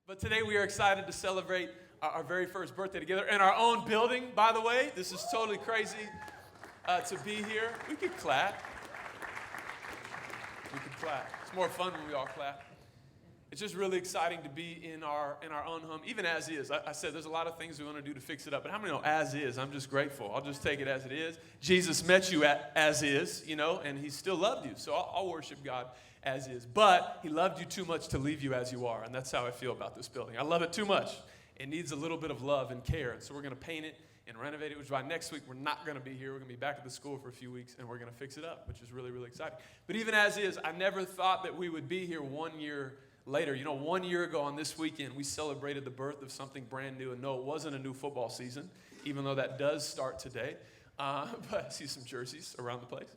But today we are excited to celebrate our very first birthday together in our own building, by the way. This is totally crazy to be here. We could clap. We could clap. It's more fun when we all clap. It's just really exciting to be in our own home, even as is. I said there's a lot of things we want to do to fix it up, but how many know as is? I'm just grateful. I'll just take it as it is. Jesus met you as is, and he still loved you. So I'll worship God as is. But he loved you too much to leave you as you are, and that's how I feel about this building. I love it too much. It needs a little bit of love and care, and so we're going to paint it and renovate it, which by next week we're not going to be here. We're going to be back at the school for a few weeks, and we're going to fix it up, which is really, really exciting. But even as is, I never thought that we would be here 1 year later. 1 year ago on this weekend, we celebrated the birth of something brand new. And no, it wasn't a new football season, even though that does start today. But I see some jerseys around the place.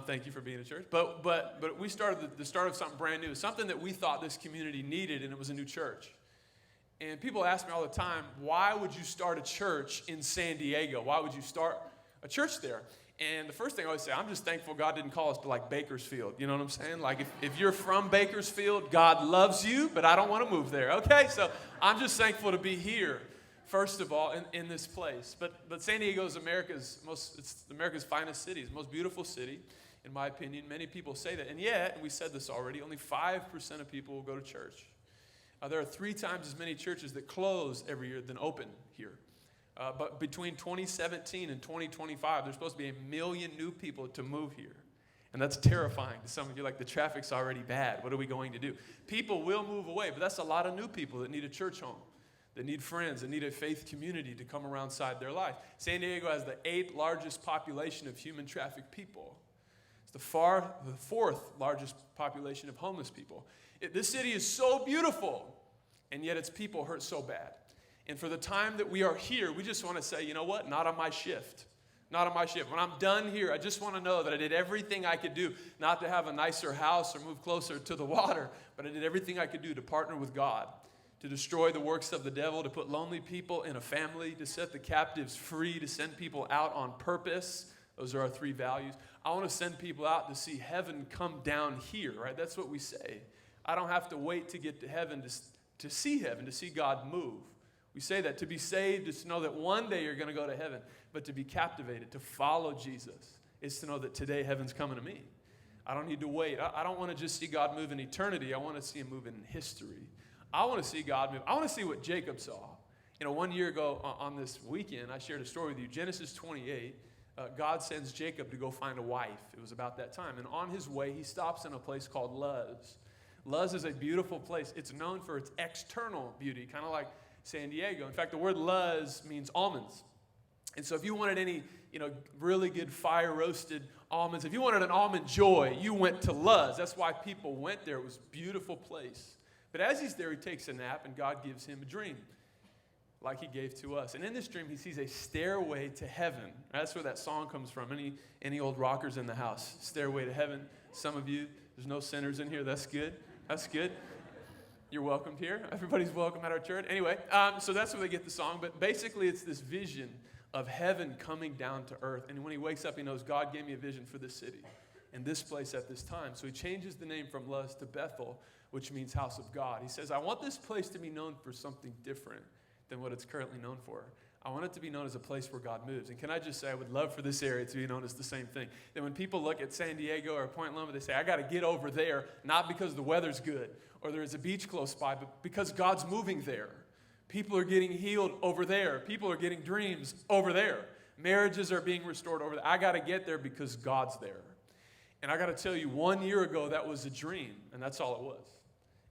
Thank you for being at church. But we started the start of something brand new, something that we thought this community needed, and it was a new church. And people ask me all the time, why would you start a church in San Diego? Why would you start a church there? And the first thing I always say, I'm just thankful God didn't call us to like Bakersfield. You know what I'm saying? Like if you're from Bakersfield, God loves you, but I don't want to move there. Okay, so I'm just thankful to be here, first of all, in this place. But San Diego is America's finest city. It's the most beautiful city, in my opinion. Many people say that. And yet, and we said this already, only 5% of people will go to church. There are 3 times as many churches that close every year than open here. But between 2017 and 2025, there's supposed to be 1 million new people to move here. And that's terrifying to some of you, like the traffic's already bad. What are we going to do? People will move away, but that's a lot of new people that need a church home, that need friends, that need a faith community to come alongside their life. San Diego has the 8th largest population of human trafficked people. It's the 4th largest population of homeless people. This city is so beautiful, and yet its people hurt so bad. And for the time that we are here, we just want to say, you know what? Not on my shift. Not on my shift. When I'm done here, I just want to know that I did everything I could do, not to have a nicer house or move closer to the water, but I did everything I could do to partner with God, to destroy the works of the devil, to put lonely people in a family, to set the captives free, to send people out on purpose. Those are our 3 values. I want to send people out to see heaven come down here, right? That's what we say. I don't have to wait to get to heaven to see heaven, to see God move. We say that to be saved is to know that one day you're going to go to heaven, but to be captivated, to follow Jesus, is to know that today heaven's coming to me. I don't need to wait. I don't want to just see God move in eternity. I want to see him move in history. I want to see God move. I want to see what Jacob saw. 1 year ago on this weekend, I shared a story with you. Genesis 28, God sends Jacob to go find a wife. It was about that time. And on his way, he stops in a place called Luz. Luz is a beautiful place. It's known for its external beauty, kind of like San Diego. In fact, the word Luz means almonds. And so if you wanted any, really good fire-roasted almonds, if you wanted an almond joy, you went to Luz. That's why people went there. It was a beautiful place. But as he's there, he takes a nap, and God gives him a dream, like he gave to us. And in this dream, he sees a stairway to heaven. That's where that song comes from. Any old rockers in the house? Stairway to heaven. Some of you, there's no sinners in here. That's good. That's good. You're welcomed here. Everybody's welcome at our church. Anyway, so that's where they get the song. But basically, it's this vision of heaven coming down to earth. And when he wakes up, he knows God gave me a vision for this city and this place at this time. So he changes the name from Luz to Bethel, which means house of God. He says, I want this place to be known for something different than what it's currently known for. I want it to be known as a place where God moves. And can I just say, I would love for this area to be known as the same thing. That when people look at San Diego or Point Loma, they say, I got to get over there, not because the weather's good or there's a beach close by, but because God's moving there. People are getting healed over there. People are getting dreams over there. Marriages are being restored over there. I got to get there because God's there. And I got to tell you, 1 year ago, that was a dream, and that's all it was.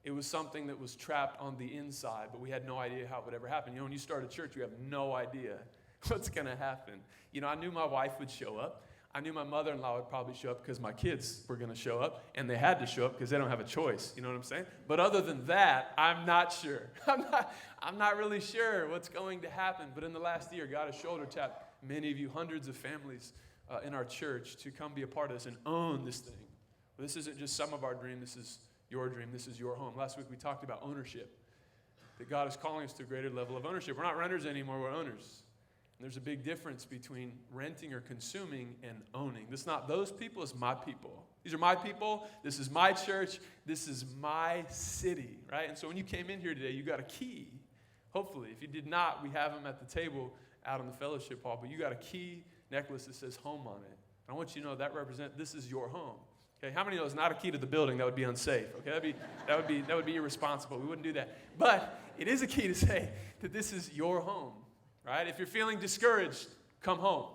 It was something that was trapped on the inside, but we had no idea how it would ever happen. When you start a church, you have no idea what's going to happen. I knew my wife would show up. I knew my mother-in-law would probably show up because my kids were going to show up, and they had to show up because they don't have a choice. You know what I'm saying? But other than that, I'm not sure. I'm not really sure what's going to happen. But in the last year, God has shoulder tapped many of you, hundreds of families in our church to come be a part of this and own this thing. This isn't just some of our dream. This is your dream. This is your home. Last week we talked about ownership, that God is calling us to a greater level of ownership. We're not renters anymore. We're owners. There's a big difference between renting or consuming and owning. This is not those people, it's my people. These are my people. This is my church. This is my city, right? And so when you came in here today, you got a key. Hopefully. If you did not, we have them at the table out in the fellowship hall. But you got a key necklace that says home on it. I want you to know that represents this is your home. Okay, how many know it's not a key to the building? That would be unsafe. Okay, that would be irresponsible. We wouldn't do that. But it is a key to say that this is your home, right? If you're feeling discouraged, come home.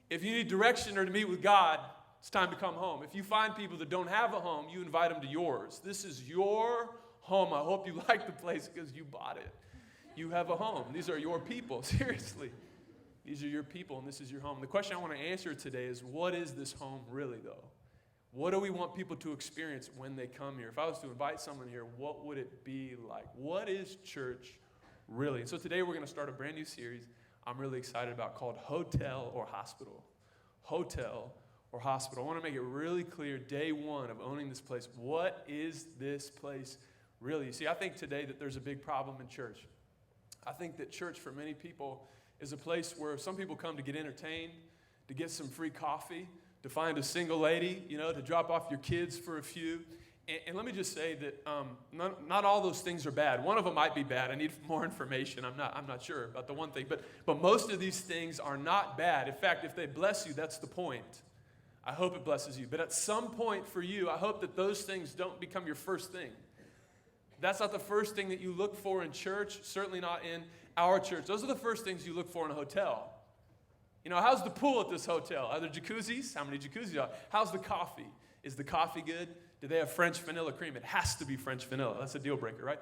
If you need direction or to meet with God, it's time to come home. If you find people that don't have a home, you invite them to yours. This is your home. I hope you like the place because you bought it. You have a home. These are your people. Seriously. These are your people, and this is your home. The question I want to answer today is, what is this home really, though? What do we want people to experience when they come here? If I was to invite someone here, what would it be like? What is church really? And so today we're going to start a brand new series I'm really excited about called Hotel or Hospital. Hotel or Hospital. I want to make it really clear, day one of owning this place. What is this place really? You see, I think today that there's a big problem in church. I think that church for many people is a place where some people come to get entertained, to get some free coffee, to find a single lady, to drop off your kids for a few. And let me just say that not all those things are bad. One of them might be bad. I need more information. I'm not sure about the one thing. But most of these things are not bad. In fact, if they bless you, that's the point. I hope it blesses you. But at some point for you, I hope that those things don't become your first thing. That's not the first thing that you look for in church, certainly not in our church. Those are the first things you look for in a hotel. How's the pool at this hotel? Are there jacuzzis? How many jacuzzis are? How's the coffee? Is the coffee good? Do they have French vanilla cream? It has to be French vanilla. That's a deal breaker, right?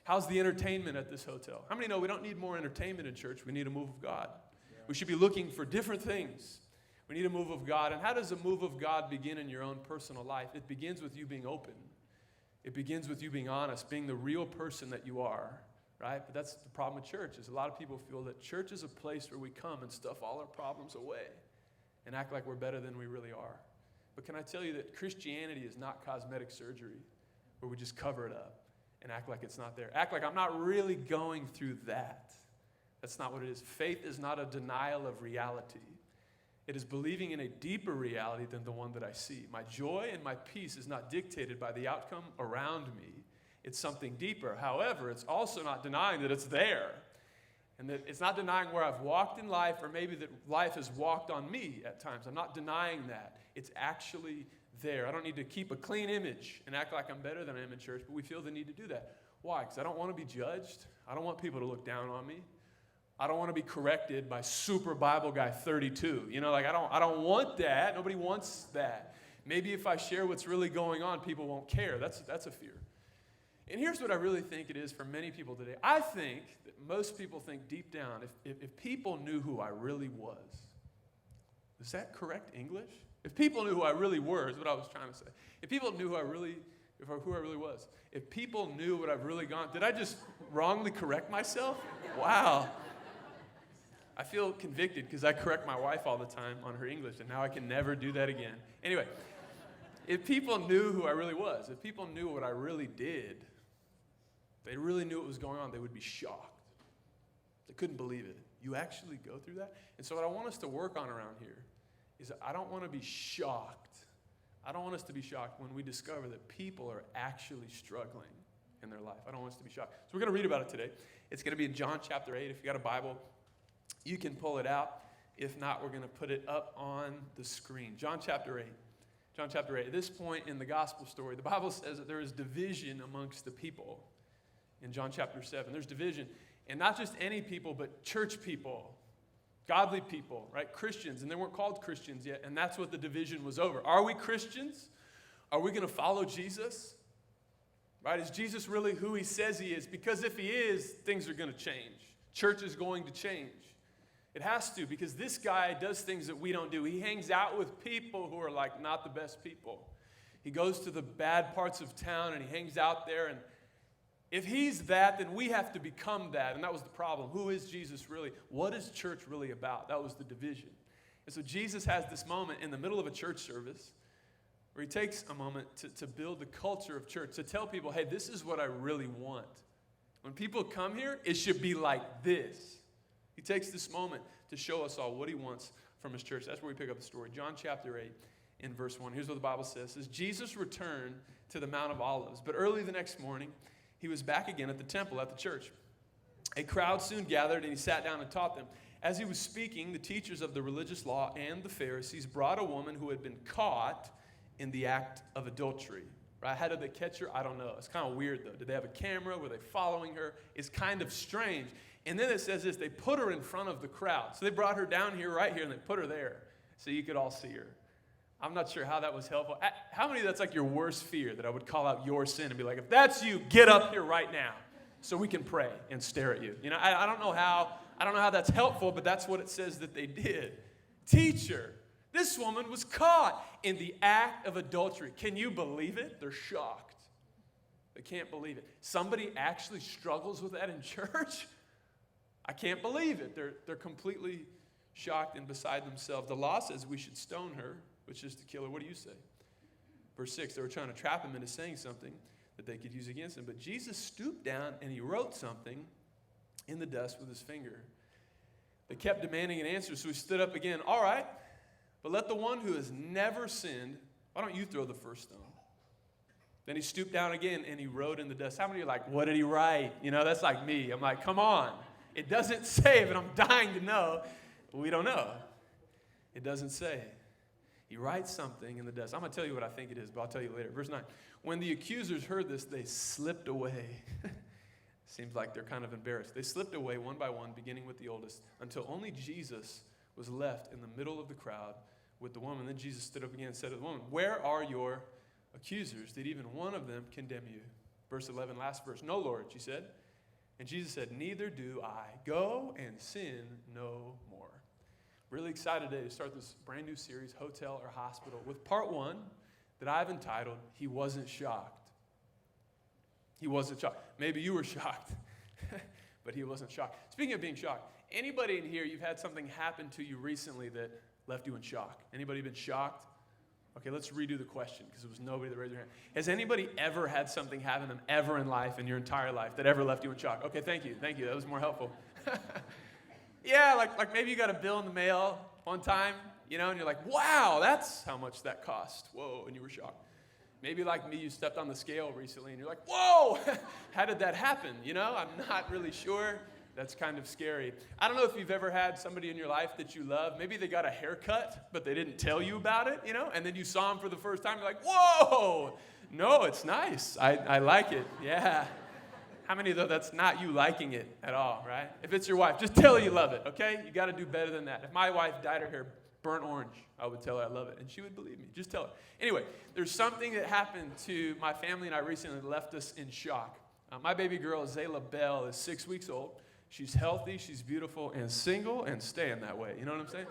How's the entertainment at this hotel? How many know we don't need more entertainment in church? We need a move of God. Yeah. We should be looking for different things. We need a move of God. And how does a move of God begin in your own personal life? It begins with you being open. It begins with you being honest, being the real person that you are, right? But that's the problem with church, is a lot of people feel that church is a place where we come and stuff all our problems away and act like we're better than we really are. But can I tell you that Christianity is not cosmetic surgery where we just cover it up and act like it's not there. Act like I'm not really going through that. That's not what it is. Faith is not a denial of reality. It is believing in a deeper reality than the one that I see. My joy and my peace is not dictated by the outcome around me. It's something deeper. However, it's also not denying that it's there. And that it's not denying where I've walked in life, or maybe that life has walked on me at times. I'm not denying that. It's actually there. I don't need to keep a clean image and act like I'm better than I am in church, but we feel the need to do that. Why? Because I don't want to be judged. I don't want people to look down on me. I don't want to be corrected by super Bible guy 32. I don't want that. Nobody wants that. Maybe if I share what's really going on, people won't care. That's a fear. And here's what I really think it is for many people today. I think that most people think deep down, if people knew who I really was, is that correct English? If people knew who I really were, is what I was trying to say. If people knew who I really was, if people knew what I've really gone, did I just wrongly correct myself? Wow. I feel convicted because I correct my wife all the time on her English, and now I can never do that again. Anyway, if people knew who I really was, if people knew what I really did, if they really knew what was going on, they would be shocked. They couldn't believe it. You actually go through that? And so what I want us to work on around here is I don't want to be shocked. I don't want us to be shocked when we discover that people are actually struggling in their life. I don't want us to be shocked. So we're going to read about it today. It's going to be in John chapter 8. If you got a Bible, you can pull it out. If not, we're going to put it up on the screen. John chapter 8. John chapter 8. At this point in the gospel story, the Bible says that there is division amongst the people. In John chapter 7, there's division. And not just any people, but church people, godly people, right? Christians. And they weren't called Christians yet. And that's what the division was over. Are we Christians? Are we going to follow Jesus? Right? Is Jesus really who he says he is? Because if he is, things are going to change. Church is going to change. It has to, because this guy does things that we don't do. He hangs out with people who are like not the best people. He goes to the bad parts of town and he hangs out there. And if he's that, then we have to become that. And that was the problem. Who is Jesus really? What is church really about? That was the division. And so Jesus has this moment in the middle of a church service where he takes a moment to build the culture of church, to tell people, hey, this is what I really want. When people come here, it should be like this. takes this moment to show us all what he wants from his church. That's where we pick up the story. John chapter 8 in verse 1. Here's what the Bible says. It says, Jesus returned to the Mount of Olives, but early the next morning, he was back again at the temple, at the church. A crowd soon gathered, and he sat down and taught them. As he was speaking, the teachers of the religious law and the Pharisees brought a woman who had been caught in the act of adultery. Right? How did they catch her? I don't know. It's kind of weird, though. Did they have a camera? Were they following her? It's kind of strange. And then it says this, they put her in front of the crowd. So they brought her down here, right here, and they put her there so you could all see her. I'm not sure how that was helpful. How many of that's like your worst fear, that I would call out your sin and be like, if that's you, get up here right now so we can pray and stare at you. You know, I don't know how that's helpful, but that's what it says that they did. Teacher, this woman was caught in the act of adultery. Can you believe it? They're shocked. They can't believe it. Somebody actually struggles with that in church? I can't believe it. They're completely shocked and beside themselves. The law says we should stone her, which is to kill her. What do you say? Verse 6, they were trying to trap him into saying something that they could use against him. But Jesus stooped down and he wrote something in the dust with his finger. They kept demanding an answer, so he stood up again. All right, but let the one who has never sinned, why don't you throw the first stone? Then he stooped down again and he wrote in the dust. How many are like, what did he write? You know, that's like me. I'm like, come on. It doesn't say, but I'm dying to know. But we don't know. It doesn't say. He writes something in the dust. I'm going to tell you what I think it is, but I'll tell you later. Verse 9. When the accusers heard this, they slipped away. Seems like they're kind of embarrassed. They slipped away one by one, beginning with the oldest, until only Jesus was left in the middle of the crowd with the woman. Then Jesus stood up again and said to the woman, where are your accusers? Did even one of them condemn you? Verse 11, last verse. No, Lord, she said. And Jesus said, neither do I. Go and sin no more. Really excited today to start this brand new series, Hotel or Hospital, with part 1 that I've entitled, He Wasn't Shocked. He wasn't shocked. Maybe you were shocked, but he wasn't shocked. Speaking of being shocked, anybody in here, you've had something happen to you recently that left you in shock? Anybody been shocked? Okay, let's redo the question because it was nobody that raised their hand. Has anybody ever had something happen to them ever in life, in your entire life, that ever left you in shock? Okay, thank you. That was more helpful. Yeah, like maybe you got a bill in the mail one time, you know, and you're like, wow, that's how much that cost. Whoa, and you were shocked. Maybe like me, you stepped on the scale recently and you're like, whoa, how did that happen? You know, I'm not really sure. That's kind of scary. I don't know if you've ever had somebody in your life that you love. Maybe they got a haircut, but they didn't tell you about it, you know, and then you saw them for the first time. You're like, whoa, no, it's nice. I like it. Yeah. How many, though, that's not you liking it at all, right? If it's your wife, just tell her you love it, okay? You got to do better than that. If my wife dyed her hair burnt orange, I would tell her I love it, and she would believe me. Just tell her. Anyway, there's something that happened to my family and I recently that left us in shock. My baby girl, Zayla Bell, is 6 weeks old. She's healthy, she's beautiful, and single, and staying that way. You know what I'm saying?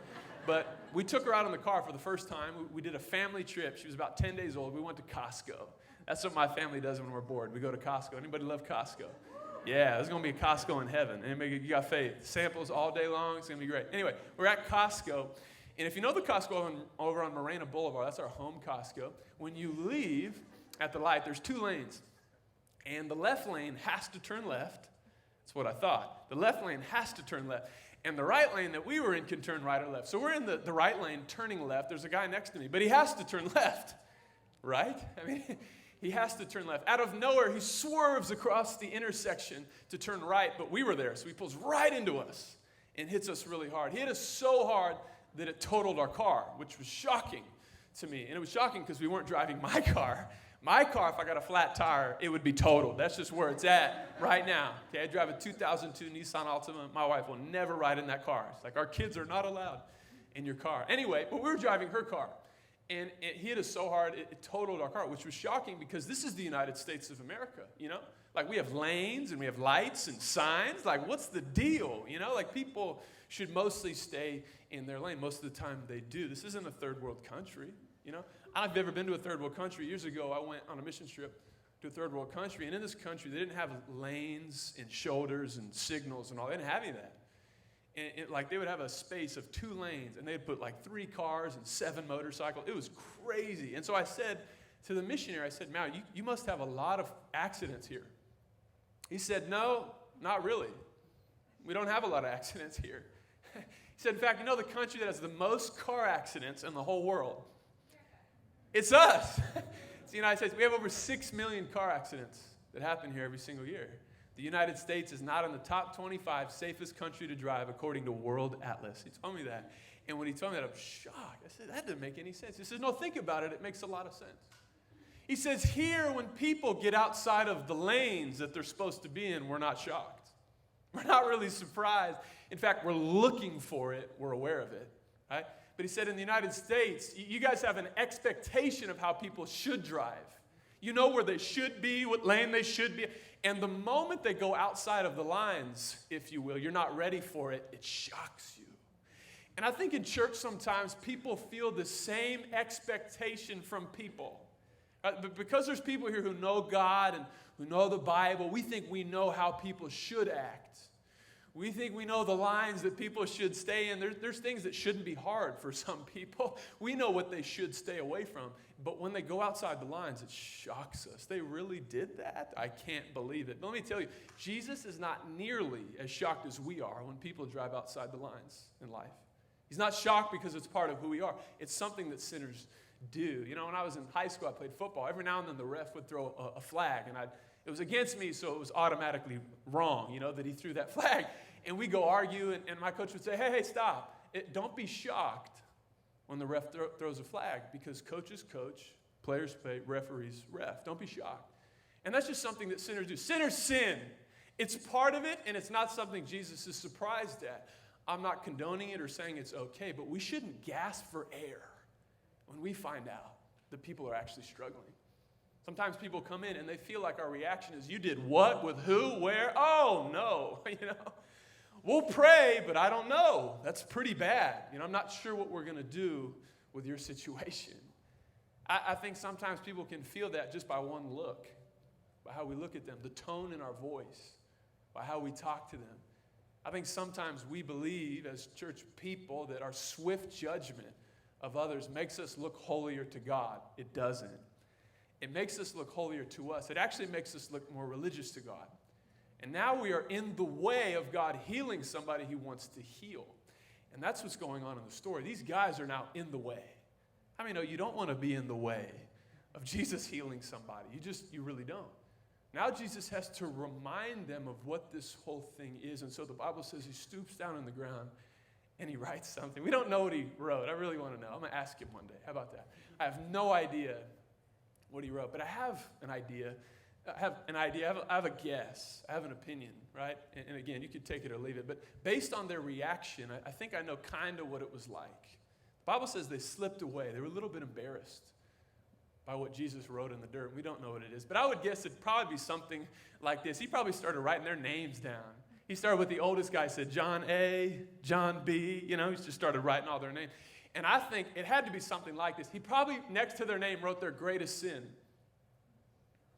But we took her out in the car for the first time. We did a family trip. She was about 10 days old. We went to Costco. That's what my family does when we're bored. We go to Costco. Anybody love Costco? Yeah, there's going to be a Costco in heaven. Anybody, you got faith? Samples all day long. It's going to be great. Anyway, we're at Costco. And if you know the Costco over on Morena Boulevard, that's our home Costco. When you leave at the light, there's 2 lanes. And the left lane has to turn left. That's what I thought. The left lane has to turn left. And the right lane that we were in can turn right or left. So we're in the right lane turning left. There's a guy next to me, but he has to turn left, right? I mean, he has to turn left. Out of nowhere, he swerves across the intersection to turn right, but we were there. So he pulls right into us and hits us really hard. He hit us so hard that it totaled our car, which was shocking to me. And it was shocking because we weren't driving my car. My car, if I got a flat tire, it would be totaled. That's just where it's at right now. Okay, I drive a 2002 Nissan Altima. My wife will never ride in that car. It's like, our kids are not allowed in your car. Anyway, but we were driving her car. And it hit us so hard, it totaled our car, which was shocking because this is the United States of America, you know? Like, we have lanes and we have lights and signs. Like, what's the deal? You know, like, people should mostly stay in their lane. Most of the time they do. This isn't a third world country, you know? I've never been to a third world country. Years ago, I went on a mission trip to a third world country, and in this country, they didn't have lanes and shoulders and signals and all. They didn't have any of that. And like, they would have a space of 2 lanes, and they'd put like 3 cars and 7 motorcycles. It was crazy. And so I said to the missionary, I said, "Mal, you must have a lot of accidents here." He said, "No, not really." We don't have a lot of accidents here. He said, in fact, you know the country that has the most car accidents in the whole world? It's us. It's the United States. We have over 6 million car accidents that happen here every single year. The United States is not in the top 25 safest country to drive according to World Atlas. He told me that. And when he told me that, I was shocked. I said, that doesn't make any sense. He says, no, think about it. It makes a lot of sense. He says, here, when people get outside of the lanes that they're supposed to be in, we're not shocked. We're not really surprised. In fact, we're looking for it. We're aware of it. Right? But he said in the United States, you guys have an expectation of how people should drive. You know where they should be, what lane they should be. And the moment they go outside of the lines, if you will, you're not ready for it, it shocks you. And I think in church sometimes people feel the same expectation from people. But because there's people here who know God and who know the Bible, we think we know how people should act. We think we know the lines that people should stay in. There's things that shouldn't be hard for some people. We know what they should stay away from. But when they go outside the lines, it shocks us. They really did that? I can't believe it. But let me tell you, Jesus is not nearly as shocked as we are when people drive outside the lines in life. He's not shocked because it's part of who we are. It's something that sinners do. You know, when I was in high school, I played football. Every now and then the ref would throw a flag, and it was against me, so it was automatically wrong, you know, that he threw that flag. And we go argue, and my coach would say, hey, stop. Don't be shocked when the ref throws a flag, because coaches coach, players play, referees ref. Don't be shocked. And that's just something that sinners do. Sinners sin. It's part of it, and it's not something Jesus is surprised at. I'm not condoning it or saying it's okay, but we shouldn't gasp for air when we find out that people are actually struggling. Sometimes people come in and they feel like our reaction is, you did what, with who, where? Oh, no, you know. We'll pray, but I don't know. That's pretty bad. You know, I'm not sure what we're going to do with your situation. I think sometimes people can feel that just by one look, by how we look at them, the tone in our voice, by how we talk to them. I think sometimes we believe as church people that our swift judgment of others makes us look holier to God. It doesn't. It makes us look holier to us. It actually makes us look more religious to God. And now we are in the way of God healing somebody He wants to heal. And that's what's going on in the story. These guys are now in the way. How many know you don't want to be in the way of Jesus healing somebody? You really don't. Now Jesus has to remind them of what this whole thing is. And so the Bible says He stoops down on the ground and He writes something. We don't know what He wrote. I really want to know. I'm going to ask Him one day. How about that? I have no idea what He wrote, but I have an idea. I have a guess. I have an opinion, right? And again, you could take it or leave it. But based on their reaction, I think I know kind of what it was like. The Bible says they slipped away. They were a little bit embarrassed by what Jesus wrote in the dirt. We don't know what it is. But I would guess it'd probably be something like this. He probably started writing their names down. He started with the oldest guy, said John A, John B. You know, he just started writing all their names. And I think it had to be something like this. He probably, next to their name, wrote their greatest sin.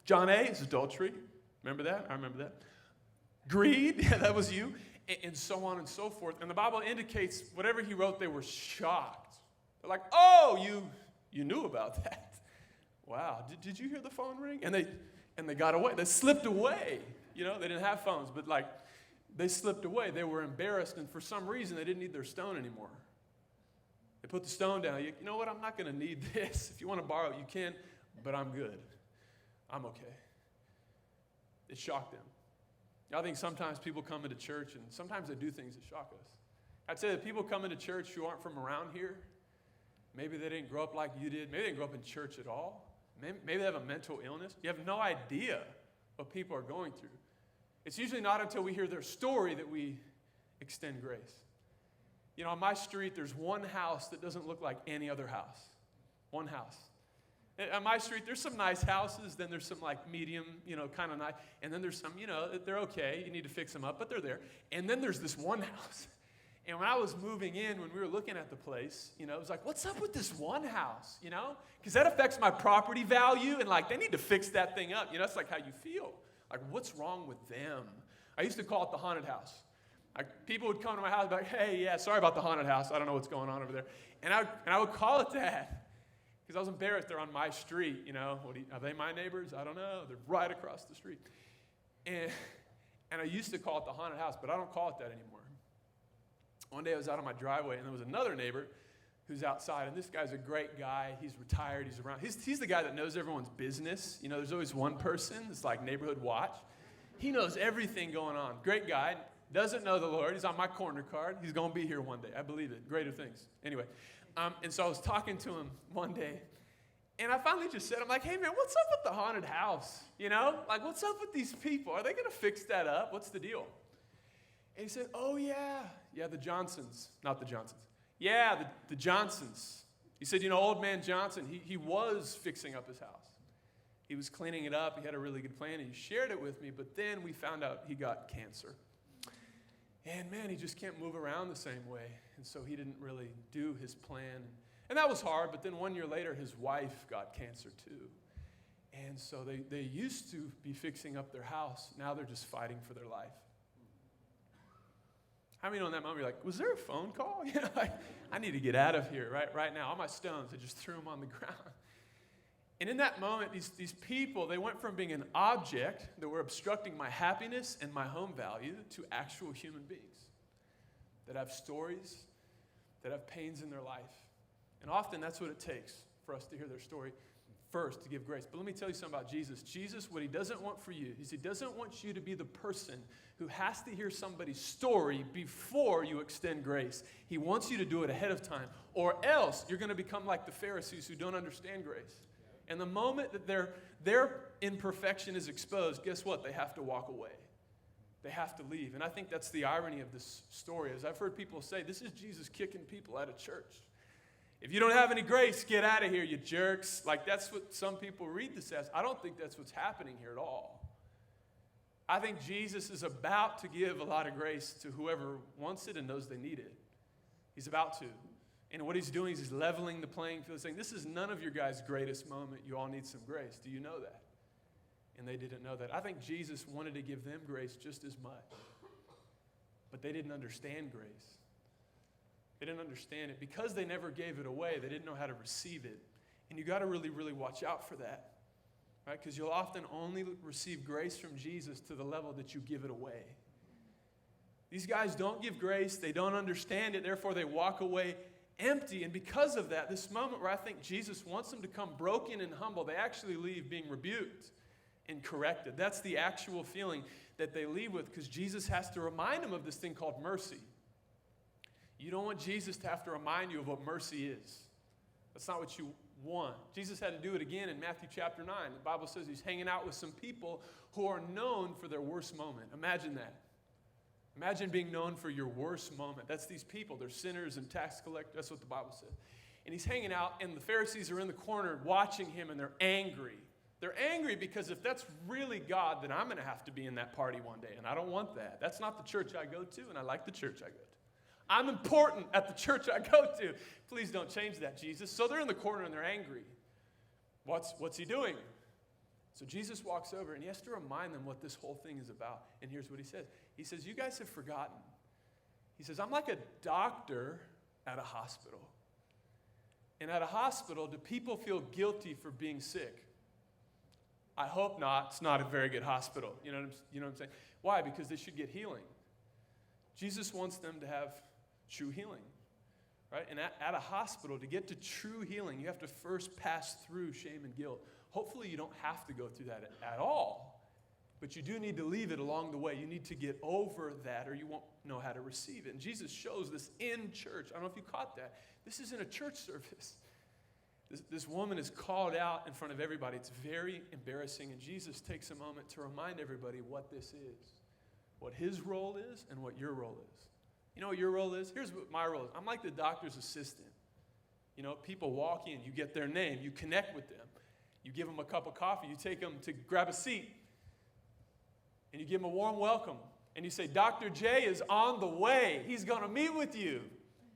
John A is adultery. Remember that? I remember that. Greed, yeah, that was you. And so on and so forth. And the Bible indicates whatever he wrote, they were shocked. They're like, oh, you knew about that. Wow, did you hear the phone ring? And they got away. They slipped away. You know, they didn't have phones, but like they slipped away. They were embarrassed, and for some reason, they didn't need their stone anymore. They put the stone down. You know what? I'm not going to need this. If you want to borrow it, you can, but I'm good. I'm okay. It shocked them. I think sometimes people come into church, and sometimes they do things that shock us. I'd say that people come into church who aren't from around here. Maybe they didn't grow up like you did. Maybe they didn't grow up in church at all. Maybe they have a mental illness. You have no idea what people are going through. It's usually not until we hear their story that we extend grace. You know, on my street, there's one house that doesn't look like any other house. One house. On my street, there's some nice houses, then there's some like medium, you know, kind of nice, and then there's some, you know, they're okay, you need to fix them up, but they're there. And then there's this one house. And when I was moving in, when we were looking at the place, you know, it was like, what's up with this one house, you know? Because that affects my property value, and like, they need to fix that thing up. You know, it's like how you feel. Like, what's wrong with them? I used to call it the haunted house. Like, people would come to my house and be like, hey, yeah, sorry about the haunted house. I don't know what's going on over there. And I would call it that. Because I was embarrassed. They're on my street, you know. Are they my neighbors? I don't know. They're right across the street. And I used to call it the haunted house, but I don't call it that anymore. One day I was out on my driveway, and there was another neighbor who's outside, and this guy's a great guy. He's retired. He's around. He's the guy that knows everyone's business. You know, there's always one person. It's like neighborhood watch. He knows everything going on. Great guy. Doesn't know the Lord. He's on my corner card. He's going to be here one day. I believe it. Greater things. Anyway, and so I was talking to him one day, and I finally just said, I'm like, hey, man, what's up with the haunted house? You know, like, what's up with these people? Are they going to fix that up? What's the deal? And he said, oh, yeah. Yeah, the Johnsons. Not the Johnsons. Yeah, the Johnsons. He said, you know, old man Johnson, he was fixing up his house. He was cleaning it up. He had a really good plan. He shared it with me, but then we found out he got cancer. And, man, he just can't move around the same way. And so he didn't really do his plan. And that was hard, but then 1 year later, his wife got cancer too. And so they used to be fixing up their house. Now they're just fighting for their life. How many know in that moment, you're like, was there a phone call? You know, like, I need to get out of here right now. All my stones, I just threw them on the ground. And in that moment, these people, they went from being an object that were obstructing my happiness and my home value to actual human beings that have stories, that have pains in their life. And often that's what it takes for us to hear their story first to give grace. But let me tell you something about Jesus. Jesus, what he doesn't want for you is he doesn't want you to be the person who has to hear somebody's story before you extend grace. He wants you to do it ahead of time, or else you're going to become like the Pharisees who don't understand grace. And the moment that their imperfection is exposed, guess what? They have to walk away. They have to leave. And I think that's the irony of this story. As I've heard people say, this is Jesus kicking people out of church. If you don't have any grace, get out of here, you jerks. Like, that's what some people read this as. I don't think that's what's happening here at all. I think Jesus is about to give a lot of grace to whoever wants it and knows they need it. He's about to. And what he's doing is he's leveling the playing field, saying, this is none of your guys' greatest moment. You all need some grace. Do you know that? And they didn't know that. I think Jesus wanted to give them grace just as much. But they didn't understand grace. They didn't understand it. Because they never gave it away, they didn't know how to receive it. And you got to really, really watch out for that. Right? Because you'll often only receive grace from Jesus to the level that you give it away. These guys don't give grace. They don't understand it. Therefore, they walk away empty. And because of that, this moment where I think Jesus wants them to come broken and humble, they actually leave being rebuked and corrected. That's the actual feeling that they leave with, because Jesus has to remind them of this thing called mercy. You don't want Jesus to have to remind you of what mercy is. That's not what you want. Jesus had to do it again in Matthew chapter 9. The Bible says he's hanging out with some people who are known for their worst moment. Imagine that. Imagine being known for your worst moment. That's these people. They're sinners and tax collectors. That's what the Bible says. And he's hanging out, and the Pharisees are in the corner watching him, and they're angry. They're angry because if that's really God, then I'm going to have to be in that party one day, and I don't want that. That's not the church I go to, and I like the church I go to. I'm important at the church I go to. Please don't change that, Jesus. So they're in the corner, and they're angry. What's he doing? So Jesus walks over, and he has to remind them what this whole thing is about. And here's what he says. He says, you guys have forgotten. He says, I'm like a doctor at a hospital. And at a hospital, do people feel guilty for being sick? I hope not. It's not a very good hospital. You know what I'm saying? Why? Because they should get healing. Jesus wants them to have true healing. Right? And at a hospital, to get to true healing, you have to first pass through shame and guilt. Hopefully you don't have to go through that at all. But you do need to leave it along the way. You need to get over that, or you won't know how to receive it. And Jesus shows this in church. I don't know if you caught that. This isn't a church service. This woman is called out in front of everybody. It's very embarrassing. And Jesus takes a moment to remind everybody what this is, what his role is, and what your role is. You know what your role is? Here's what my role is. I'm like the doctor's assistant. You know, people walk in, you get their name, you connect with them. You give them a cup of coffee, you take them to grab a seat, and you give them a warm welcome. And you say, Dr. J is on the way. He's going to meet with you.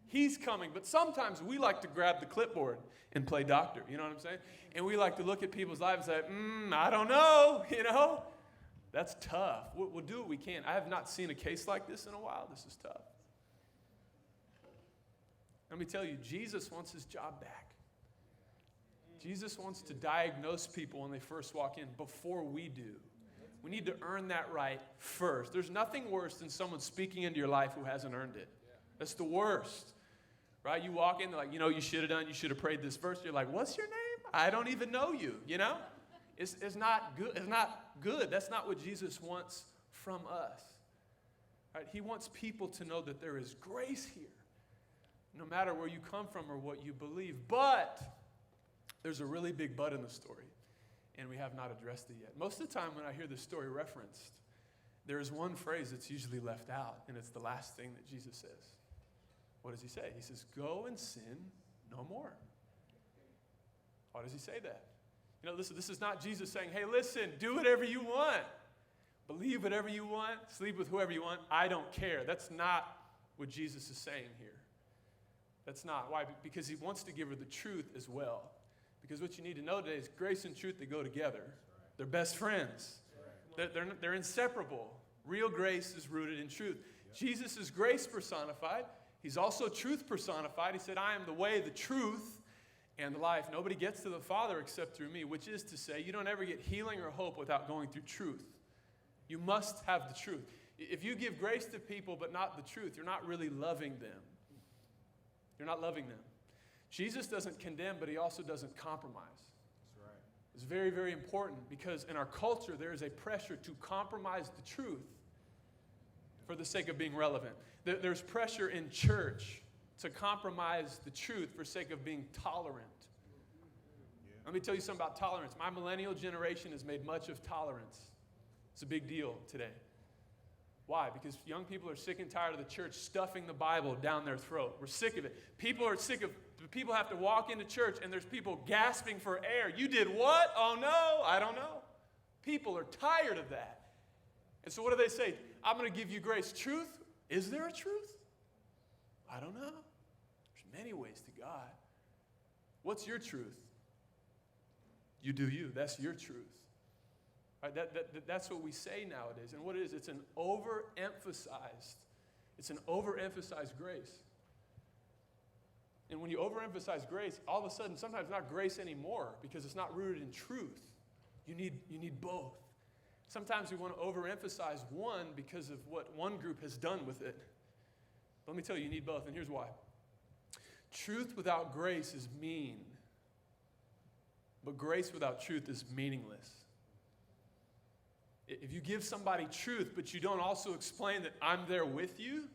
He's coming. But sometimes we like to grab the clipboard and play doctor. You know what I'm saying? And we like to look at people's lives and say, I don't know, you know. That's tough. We'll do what we can. I have not seen a case like this in a while. This is tough. Let me tell you, Jesus wants his job back. Jesus wants to diagnose people when they first walk in before we do. We need to earn that right first. There's nothing worse than someone speaking into your life who hasn't earned it. That's the worst, right? You walk in, they're like, you should have prayed this verse. You're like, what's your name? I don't even know you, It's not good. It's not good. That's not what Jesus wants from us. Right? He wants people to know that there is grace here, no matter where you come from or what you believe. But there's a really big but in the story, and we have not addressed it yet. Most of the time when I hear this story referenced, there is one phrase that's usually left out, and it's the last thing that Jesus says. What does he say? He says, go and sin no more. Why does he say that? Listen, this is not Jesus saying, hey, listen, do whatever you want. Believe whatever you want. Sleep with whoever you want. I don't care. That's not what Jesus is saying here. That's not. Why? Because he wants to give her the truth as well. Because what you need to know today is grace and truth, they go together. They're best friends. They're inseparable. Real grace is rooted in truth. Jesus is grace personified. He's also truth personified. He said, I am the way, the truth, and the life. Nobody gets to the Father except through me, which is to say, you don't ever get healing or hope without going through truth. You must have the truth. If you give grace to people but not the truth, you're not really loving them. You're not loving them. Jesus doesn't condemn, but he also doesn't compromise. That's right. It's very, very important because in our culture, there is a pressure to compromise the truth for the sake of being relevant. There's pressure in church to compromise the truth for sake of being tolerant. Yeah. Let me tell you something about tolerance. My millennial generation has made much of tolerance. It's a big deal today. Why? Because young people are sick and tired of the church stuffing the Bible down their throat. We're sick of it. People have to walk into church and there's people gasping for air. You did what? Oh no, I don't know. People are tired of that. And so what do they say? I'm going to give you grace. Truth? Is there a truth? I don't know. There's many ways to God. What's your truth? You do you. That's your truth. Right? That's what we say nowadays. And what it is, it's an overemphasized grace. And when you overemphasize grace, all of a sudden, sometimes not grace anymore because it's not rooted in truth. You need both. Sometimes we want to overemphasize one because of what one group has done with it. Let me tell you, you need both, and here's why. Truth without grace is mean, but grace without truth is meaningless. If you give somebody truth, but you don't also explain that I'm there with you,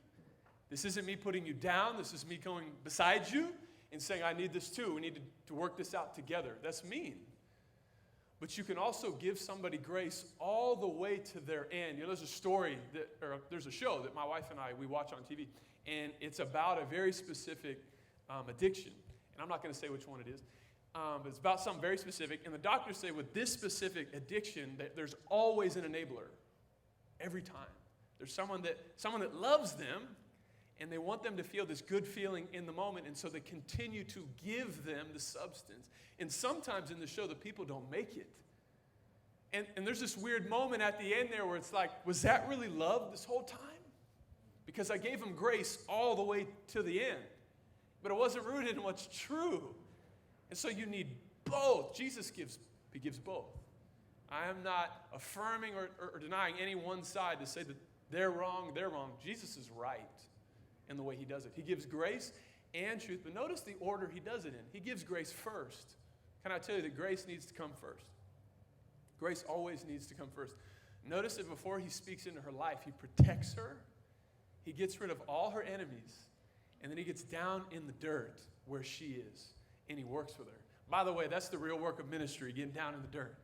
this isn't me putting you down, this is me going beside you and saying, I need this too, we need to work this out together. That's mean. But you can also give somebody grace all the way to their end. There's there's a show that my wife and I, we watch on TV, and it's about a very specific addiction. And I'm not going to say which one it is. But it's about something very specific. And the doctors say with this specific addiction, that there's always an enabler. Every time. There's someone that loves them, and they want them to feel this good feeling in the moment, and so they continue to give them the substance. And sometimes in the show, the people don't make it. And there's this weird moment at the end there where it's like, was that really love this whole time? Because I gave them grace all the way to the end. But it wasn't rooted in what's true. And so you need both. Jesus gives both. I am not affirming or denying any one side to say that they're wrong. Jesus is right in the way he does it. He gives grace and truth. But notice the order he does it in. He gives grace first. Can I tell you that grace needs to come first? Grace always needs to come first. Notice that before he speaks into her life, he protects her. He gets rid of all her enemies. And then he gets down in the dirt where she is. And he works with her. By the way, that's the real work of ministry, getting down in the dirt.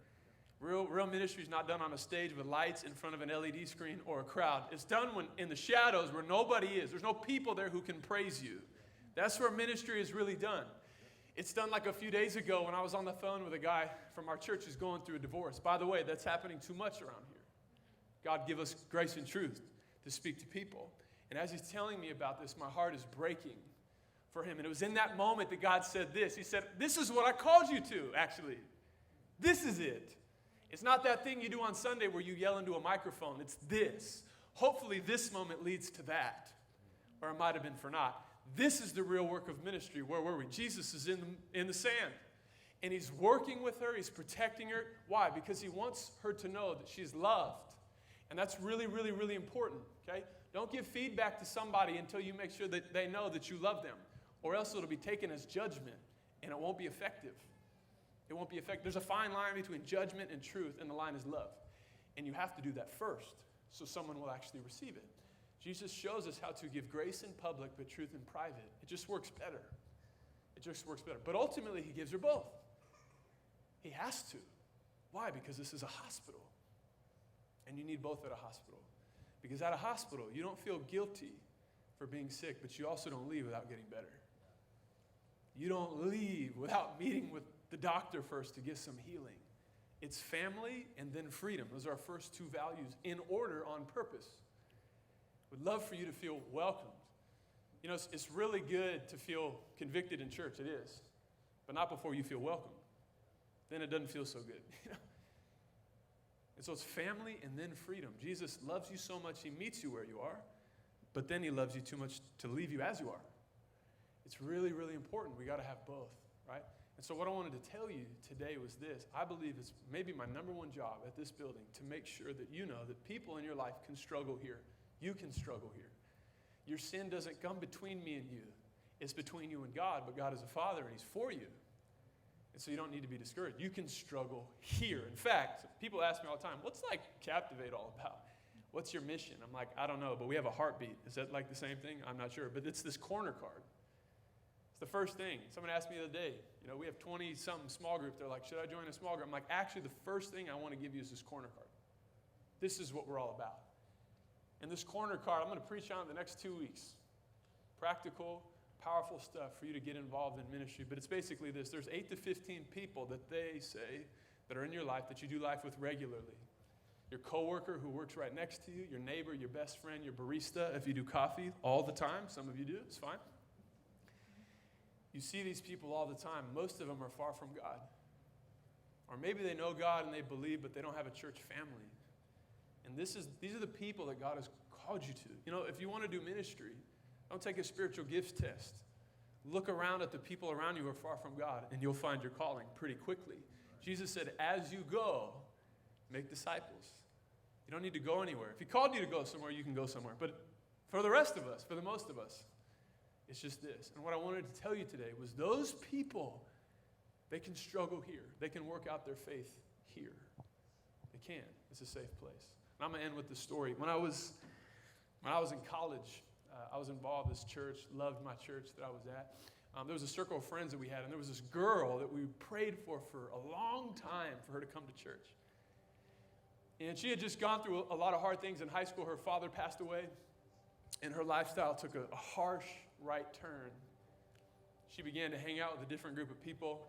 Real ministry is not done on a stage with lights in front of an LED screen or a crowd. It's done in the shadows where nobody is. There's no people there who can praise you. That's where ministry is really done. It's done like a few days ago when I was on the phone with a guy from our church who's going through a divorce. By the way, that's happening too much around here. God give us grace and truth to speak to people. And as he's telling me about this, my heart is breaking for him. And it was in that moment that God said this. He said, this is what I called you to, actually. This is it. It's not that thing you do on Sunday where you yell into a microphone. It's this. Hopefully this moment leads to that. Or it might have been for not. This is the real work of ministry. Where were we? Jesus is in the sand. And he's working with her. He's protecting her. Why? Because he wants her to know that she's loved. And that's really, really, really important, okay? Don't give feedback to somebody until you make sure that they know that you love them, or else it'll be taken as judgment, and it won't be effective. It won't be effective. There's a fine line between judgment and truth, and the line is love. And you have to do that first, so someone will actually receive it. Jesus shows us how to give grace in public, but truth in private. It just works better. It just works better. But ultimately, he gives her both. He has to. Why? Because this is a hospital. And you need both at a hospital. Because at a hospital, you don't feel guilty for being sick, but you also don't leave without getting better. You don't leave without meeting with the doctor first to get some healing. It's family and then freedom. Those are our first two values in order on purpose. Would love for you to feel welcomed. You know, it's really good to feel convicted in church. It is. But not before you feel welcome. Then it doesn't feel so good. And so it's family and then freedom. Jesus loves you so much, he meets you where you are, but then he loves you too much to leave you as you are. It's really, really important. We got to have both, right? And so what I wanted to tell you today was this. I believe it's maybe my number one job at this building to make sure that you know that people in your life can struggle here. You can struggle here. Your sin doesn't come between me and you. It's between you and God, but God is a father and he's for you. And so you don't need to be discouraged. You can struggle here. In fact, people ask me all the time, what's like Captivate all about? What's your mission? I'm like, I don't know, but we have a heartbeat. Is that like the same thing? I'm not sure. But it's this corner card. It's the first thing. Someone asked me the other day, we have 20-something small group. They're like, should I join a small group? I'm like, actually, the first thing I want to give you is this corner card. This is what we're all about. And this corner card, I'm going to preach on it the next 2 weeks. Practical, powerful stuff for you to get involved in ministry. But it's basically this. There's 8 to 15 people that they say that are in your life that you do life with regularly. Your coworker who works right next to you, your neighbor, your best friend, your barista, if you do coffee all the time. Some of you do. It's fine. You see these people all the time. Most of them are far from God. Or maybe they know God and they believe, but they don't have a church family. And these are the people that God has called you to. If you want to do ministry, don't take a spiritual gifts test. Look around at the people around you who are far from God, and you'll find your calling pretty quickly. Jesus said, as you go, make disciples. You don't need to go anywhere. If he called you to go somewhere, you can go somewhere. But for the rest of us, for the most of us, it's just this. And what I wanted to tell you today was those people, they can struggle here. They can work out their faith here. They can. It's a safe place. And I'm going to end with this story. When I was in college, I was involved in this church, loved my church that I was at. There was a circle of friends that we had, and there was this girl that we prayed for a long time for her to come to church. And she had just gone through a lot of hard things in high school. Her father passed away, and her lifestyle took a harsh right turn. She began to hang out with a different group of people.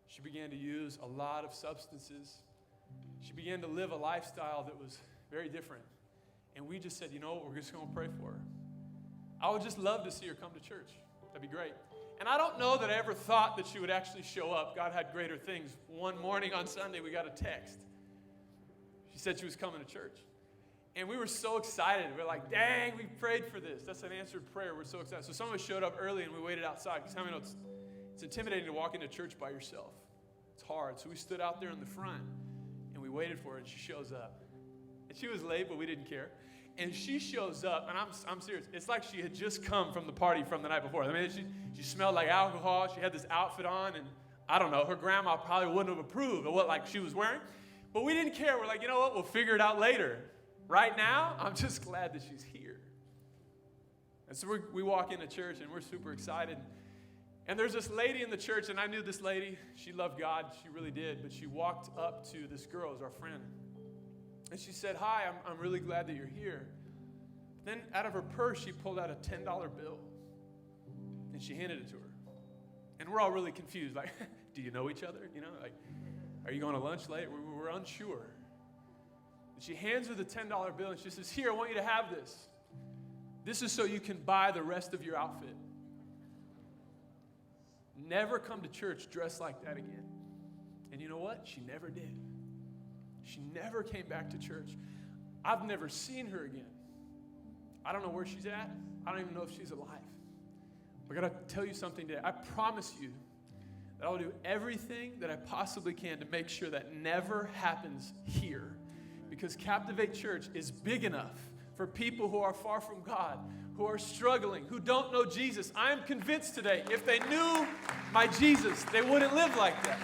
She began to use a lot of substances. She began to live a lifestyle that was very different. And we just said, we're just going to pray for her. I would just love to see her come to church. That'd be great. And I don't know that I ever thought that she would actually show up. God had greater things. One morning on Sunday, we got a text. She said she was coming to church. And we were so excited. We're like, dang, we prayed for this. That's an answered prayer. We're so excited. So some of us showed up early and we waited outside. Because how many know it's intimidating to walk into church by yourself. It's hard. So we stood out there in the front and we waited for her, and she shows up. And she was late, but we didn't care. And she shows up, and I'm serious. It's like she had just come from the party from the night before. I mean, she smelled like alcohol. She had this outfit on, and I don't know, her grandma probably wouldn't have approved of what she was wearing. But we didn't care. We're like, you know what? We'll figure it out later. Right now, I'm just glad that she's here. And so we walk into church, and we're super excited. And there's this lady in the church, and I knew this lady. She loved God. She really did. But she walked up to this girl, as our friend. And she said, hi, I'm really glad that you're here. Then out of her purse, she pulled out a $10 bill. And she handed it to her. And we're all really confused. Like, do you know each other? Are you going to lunch late? We're unsure. And she hands her the $10 bill, and she says, here, I want you to have this. This is so you can buy the rest of your outfit. Never come to church dressed like that again. And you know what? She never did. She never came back to church. I've never seen her again. I don't know where she's at. I don't even know if she's alive. But I got to tell you something today. I promise you that I will do everything that I possibly can to make sure that never happens here. Because Captivate Church is big enough for people who are far from God, who are struggling, who don't know Jesus. I am convinced today, if they knew my Jesus, they wouldn't live like that.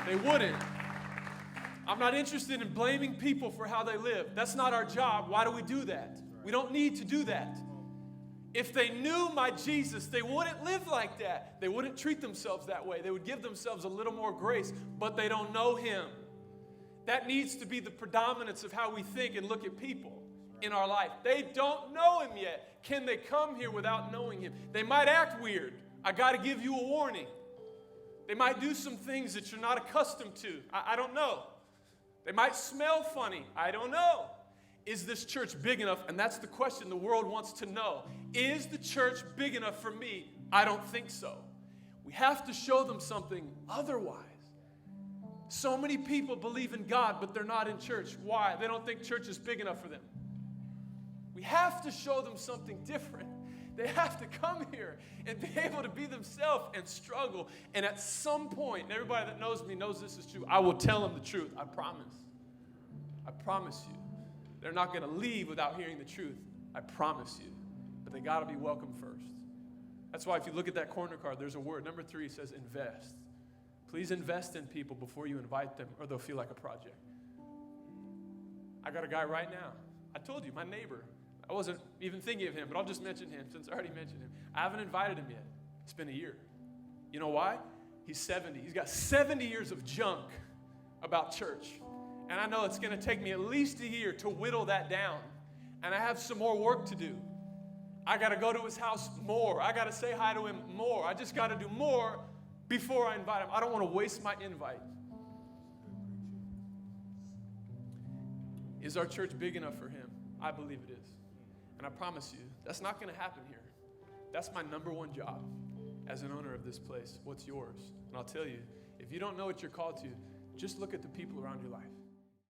They wouldn't. I'm not interested in blaming people for how they live. That's not our job. Why do we do that? We don't need to do that. If they knew my Jesus, they wouldn't live like that. They wouldn't treat themselves that way. They would give themselves a little more grace, but they don't know him. That needs to be the predominance of how we think and look at people in our life. They don't know him yet. Can they come here without knowing him? They might act weird. I got to give you a warning. They might do some things that you're not accustomed to. I don't know. They might smell funny. I don't know. Is this church big enough? And that's the question the world wants to know. Is the church big enough for me? I don't think so. We have to show them something otherwise. So many people believe in God, but they're not in church. Why? They don't think church is big enough for them. We have to show them something different. They have to come here and be able to be themselves and struggle. And at some point, and everybody that knows me knows this is true, I will tell them the truth. I promise. I promise you. They're not going to leave without hearing the truth. I promise you. But they got to be welcome first. That's why if you look at that corner card, there's a word. Number 3 says invest. Please invest in people before you invite them, or they'll feel like a project. I got a guy right now. I told you, my neighbor. I wasn't even thinking of him, but I'll just mention him since I already mentioned him. I haven't invited him yet. It's been a year. You know why? He's 70. He's got 70 years of junk about church. And I know it's going to take me at least a year to whittle that down. And I have some more work to do. I got to go to his house more. I got to say hi to him more. I just got to do more before I invite him. I don't want to waste my invite. Is our church big enough for him? I believe it is. And I promise you, that's not going to happen here. That's my number one job as an owner of this place. What's yours? And I'll tell you, if you don't know what you're called to, just look at the people around your life.